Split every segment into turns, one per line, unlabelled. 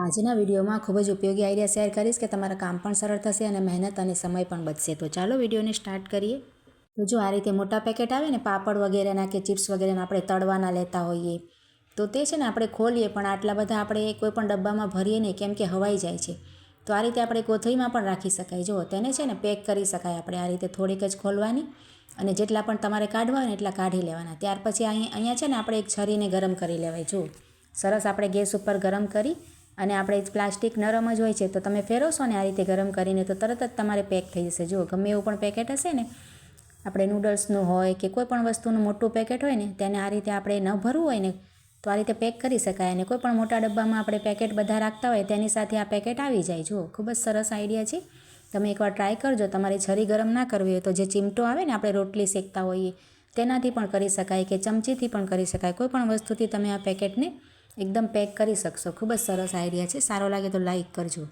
આજના વિડીયોમાં ખૂબ જ ઉપયોગી આઈડિયા શેર કરીશ કે તમારા કામ પણ સરળ થશે અને મહેનત અને સમય પણ બચશે. તો ચાલો વિડીયોને સ્ટાર્ટ કરીએ. તો જો આ રીતે મોટા પેકેટ આવે ને પાપડ વગેરેના કે ચિપ્સ વગેરેના આપણે તળવાના લેતા હોઈએ તો તે છે ને આપણે ખોલીએ પણ આટલા બધા આપણે કોઈ પણ ડબ્બામાં ભરીએ નહીં, કેમ કે હવાઈ જાય છે. તો આ રીતે આપણે કોથળીમાં પણ રાખી શકાય. જો તેને છે ને પેક કરી શકાય. આપણે આ રીતે થોડીક જ ખોલવાની અને જેટલા પણ તમારે કાઢવા હોય ને એટલા કાઢી લેવાના. ત્યાર પછી અહીંયા છે ને આપણે એક છરીને ગરમ કરી લેવાય. જો સરસ આપણે ગેસ ઉપર ગરમ કરી અને આપણે પ્લાસ્ટિક નરમ જ હોય છે તો તમે ફેરવશો ને આ રીતે ગરમ કરીને તો તરત જ તમારે પેક થઈ જશે. જો ગમે એવું પણ પેકેટ હશે ને, આપણે નૂડલ્સનું હોય કે કોઈ પણ વસ્તુનું મોટું પેકેટ હોય ને તેને આ રીતે આપણે ન ભરવું હોય ને તો આ રીતે પેક કરી શકાય. અને કોઈ પણ મોટા ડબ્બામાં આપણે પેકેટ બધા રાખતા હોય તેની સાથે આ પેકેટ આવી જાય. જો ખૂબ જ સરસ આઈડિયા છે, તમે એકવાર ટ્રાય કરજો. તમારી છરી ગરમ ના કરવી હોય તો જે ચીમટો આવે ને આપણે રોટલી શેકતા હોઈએ તેનાથી પણ કરી શકાય કે ચમચીથી પણ કરી શકાય. કોઈ પણ વસ્તુથી તમે આ પેકેટને એકદમ પેક કરી શકશો. ખૂબ જ સરસ આઈડિયા છે. સારો લાગે તો લાઈક કરજો.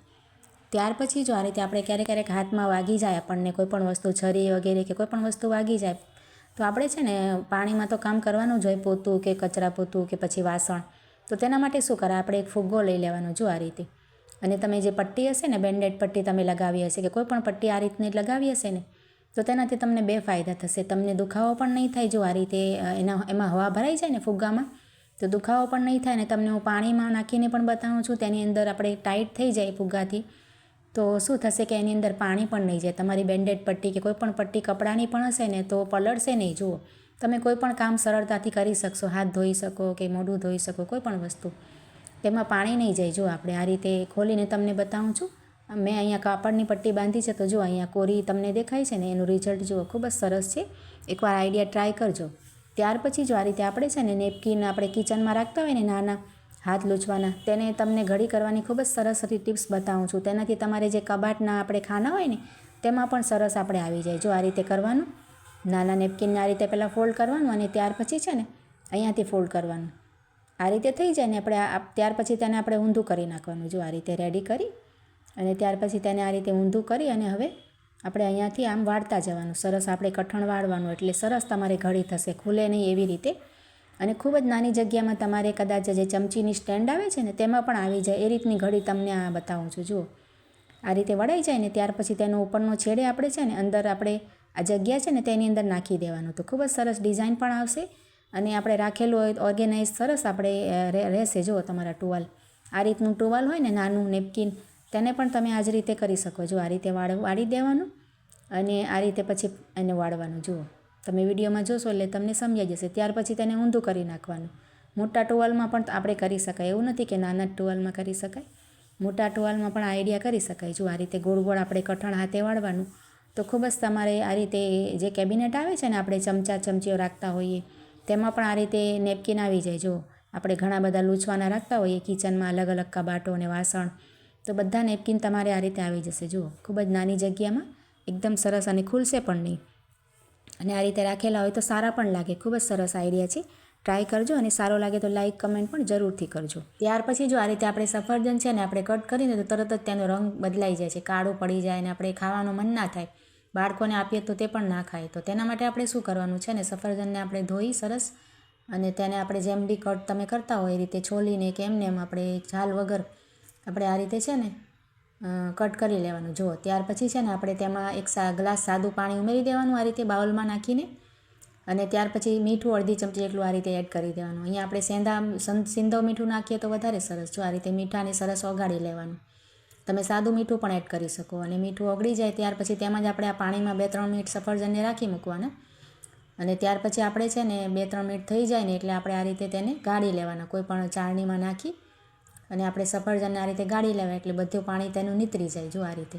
ત્યાર પછી જો આ રીતે આપણે ક્યારેક હાથમાં વાગી જાય આપણને કોઈ પણ વસ્તુ, છરી વગેરે કે કોઈ પણ વસ્તુ વાગી જાય તો આપણે છે ને પાણીમાં તો કામ કરવાનું જ હોય, પોતું કે કચરા પોતું કે પછી વાસણ. તો તેના માટે શું કરે, આપણે એક ફુગ્ગો લઈ લેવાનો. જો આ રીતે, અને તમે જે પટ્ટી હશે ને, બેન્ડેડ પટ્ટી તમે લગાવી હશે કે કોઈ પણ પટ્ટી આ રીતની લગાવી હશે ને તો તેનાથી તમને બે ફાયદા થશે. તમને દુખાવો પણ નહીં થાય. જો આ રીતે એમાં હવા ભરાઈ જાય ને ફુગ્ગામાં તો દુખાવો પણ નહીં થાય. ને તમને હું પાણીમાં નાખીને પણ બતાવું છું. તેની અંદર આપણે ટાઈટ થઈ જાય ફુગ્ગાથી તો શું થશે કે એની અંદર પાણી પણ નહીં જાય. તમારી બેન્ડેડ પટ્ટી કે કોઈ પણ પટ્ટી કપડાની પણ હશે ને તો પલળશે નહીં. જુઓ, તમે કોઈ પણ કામ સરળતાથી કરી શકશો. હાથ ધોઈ શકો કે મોઢું ધોઈ શકો, કોઈ પણ વસ્તુ તેમાં પાણી નહીં જાય. જો આપણે આ રીતે ખોલીને તમને બતાવું છું. મેં અહીંયા કાપડની પટ્ટી બાંધી છે તો જો અહીંયા કોરી તમને દેખાય છે ને, એનું રિઝલ્ટ જુઓ, ખૂબ જ સરસ છે. એકવાર આઈડિયા ટ્રાય કરજો. ત્યાર પછી જો આ રીતે આપણે છે ને નેપકિન આપણે કિચનમાં રાખતા હોય ને નાના હાથ લૂછવાના, તેને તમને ઘડી કરવાની ખૂબ જ સરસ ટિપ્સ બતાવું છું. તેનાથી તમારે જે કબાટના આપણે ખાના હોય ને તેમાં પણ સરસ આપણે આવી જાય. જો આ રીતે કરવાનું, નાના નેપકિનને આ રીતે પહેલાં ફોલ્ડ કરવાનું અને ત્યાર પછી છે ને અહીંયાથી ફોલ્ડ કરવાનું. આ રીતે થઈ જાય ને આપણે ત્યાર પછી તેને આપણે ઊંધું કરી નાખવાનું. જો આ રીતે રેડી કરી અને ત્યાર પછી તેને આ રીતે ઊંધું કરી અને હવે આપણે અહીંયાથી આમ વાળતા જવાનું. સરસ આપણે કઠણ વાળવાનું એટલે સરસ તમારે ઘડી થશે, ખુલે નહીં એવી રીતે. અને ખૂબ જ નાની જગ્યામાં તમારે કદાચ જે ચમચીની સ્ટેન્ડ આવે છે ને તેમાં પણ આવી જાય એ રીતની ઘડી તમને આ બતાવું છું. જુઓ આ રીતે વળાઈ જાય ને ત્યાર પછી તેનો ઉપરનો છેડે આપણે છે ને અંદર આપણે આ જગ્યા છે ને તેની અંદર નાખી દેવાનું. તો ખૂબ જ સરસ ડિઝાઇન પણ આવશે અને આપણે રાખેલું હોય ઓર્ગેનાઇઝ સરસ આપણે રહેશે. જુઓ તમારા ટુવાલ, આ રીતનું ટુવાલ હોય ને નાનું નેપકિન, તેને પણ તમે આ જ રીતે કરી શકો. જો આ રીતે વાળી દેવાનું અને આ રીતે પછી એને વાળવાનું. જુઓ તમે વિડીયોમાં જોશો એટલે તમને સમજાઈ જશે. ત્યાર પછી તેને ઊંધું કરી નાખવાનું. મોટા ટુવાલમાં પણ આપણે કરી શકાય, એવું નથી કે નાના ટુવાલમાં કરી શકાય. મોટા ટુવાલમાં પણ આઈડિયા કરી શકાય. જો આ રીતે ગોળ ગોળ આપણે કઠણ હાથે વાળવાનું તો ખૂબ જ તમારે આ રીતે જે કેબિનેટ આવે છે ને આપણે ચમચા ચમચીઓ રાખતા હોઈએ તેમાં પણ આ રીતે નેપકિન આવી જાય. જો આપણે ઘણા બધા લૂછવાના રાખતા હોઈએ કિચનમાં, અલગ અલગ કબાટો અને વાસણ, તો બધા નેપકિન તમારે આ રીતે આવી જશે. જુઓ ખૂબ જ નાની જગ્યામાં એકદમ સરસ અને ખુલશે પણ નહીં. અને આ રીતે રાખેલા હોય તો સારા પણ લાગે. ખૂબ જ સરસ આઈડિયા છે. ટ્રાય કરજો અને સારો લાગે તો લાઈક કમેન્ટ પણ જરૂરથી કરજો. ત્યાર પછી જો આ રીતે આપણે સફરજન છે ને આપણે કટ કરીને તો તરત જ તેનો રંગ બદલાઈ જાય છે, કાળું પડી જાય અને આપણે ખાવાનું મન ના થાય. બાળકોને આપીએ તો તે પણ ના ખાય. તો તેના માટે આપણે શું કરવાનું છે ને, સફરજનને આપણે ધોઈ સરસ અને તેને આપણે જેમ બી કટ તમે કરતા હોય એ રીતે છોલીને કે એમને એમ આપણે છાલ વગર આપણે આ રીતે છે ને કટ કરી લેવાનું. જુઓ ત્યાર પછી છે ને આપણે તેમાં એક ગ્લાસ સાદું પાણી ઉમેરી દેવાનું આ રીતે બાઉલમાં નાખીને, અને ત્યાર પછી મીઠું અડધી ચમચી જેટલું આ રીતે એડ કરી દેવાનું. અહીંયા આપણે સિંધવ મીઠું નાખીએ તો વધારે સરસ. જો આ રીતે મીઠાને સરસ ઓગાળી લેવાનું. તમે સાદું મીઠું પણ એડ કરી શકો. અને મીઠું ઓગળી જાય ત્યાર પછી તેમાં જ આપણે આ પાણીમાં 2-3 મિનિટ સફરજનને રાખી મૂકવાના. અને ત્યાર પછી આપણે છે ને 2-3 મિનિટ થઈ જાય ને એટલે આપણે આ રીતે તેને ગાળી લેવાના. કોઈ પણ ચાળણીમાં નાખી અને આપણે સફરજનને આ રીતે ગાળી લેવા એટલે બધું પાણી તેનું નીતરી જાય. જો આ રીતે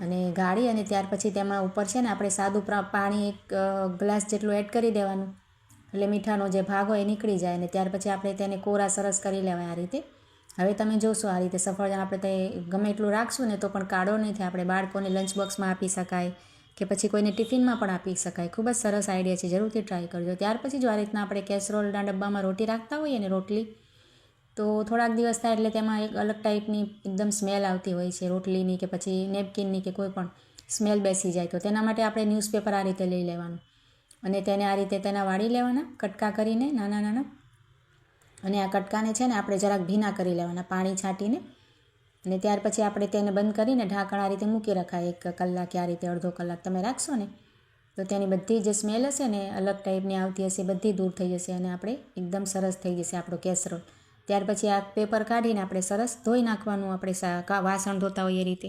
અને ગાળી અને ત્યાર પછી તેમાં ઉપર છે ને આપણે સાદું પાણી 1 ગ્લાસ જેટલું એડ કરી દેવાનું એટલે મીઠાનો જે ભાગ હોય એ નીકળી જાય. અને ત્યાર પછી આપણે તેને કોરા સરસ કરી લેવાય આ રીતે. હવે તમે જોશો આ રીતે સફરજન આપણે તે ગમે એટલું રાખશું ને તો પણ કાળો નહીં થાય. આપણે બાળકોને લંચ બોક્સમાં આપી શકાય કે પછી કોઈને ટિફિનમાં પણ આપી શકાય. ખૂબ જ સરસ આઈડિયા છે, જરૂરથી ટ્રાય કરજો. ત્યાર પછી જો આ રીતના આપણે કેસરોલના ડબ્બામાં રોટી રાખતા હોઈએ ને રોટલી, તો થોડાક દિવસ થાય એટલે તેમાં એક અલગ ટાઈપની એકદમ સ્મેલ આવતી હોય છે રોટલીની કે પછી નેપકિનની કે કોઈ પણ સ્મેલ બેસી જાય. તો તેના માટે આપણે ન્યૂઝપેપર આ રીતે લઈ લેવાનું અને તેને આ રીતે તેના વાળી લેવાના કટકા કરીને નાના નાના. અને આ કટકાને છે ને આપણે જરાક ભીના કરી લેવાના પાણી છાંટીને, અને ત્યાર પછી આપણે તેને બંધ કરીને ઢાંકણ આ રીતે મૂકી રખાય 1 કલાક કે આ રીતે અડધો કલાક તમે રાખશો ને તો તેની બધી જે સ્મેલ હશે ને અલગ ટાઈપની આવતી હશે બધી દૂર થઈ જશે અને આપણે એકદમ સરસ થઈ જશે આપણો કેસરોલ. ત્યાર પછી આ પેપર કાઢીને આપણે સરસ ધોઈ નાખવાનું, આપણે વાસણ ધોતા હોઈએ એ રીતે.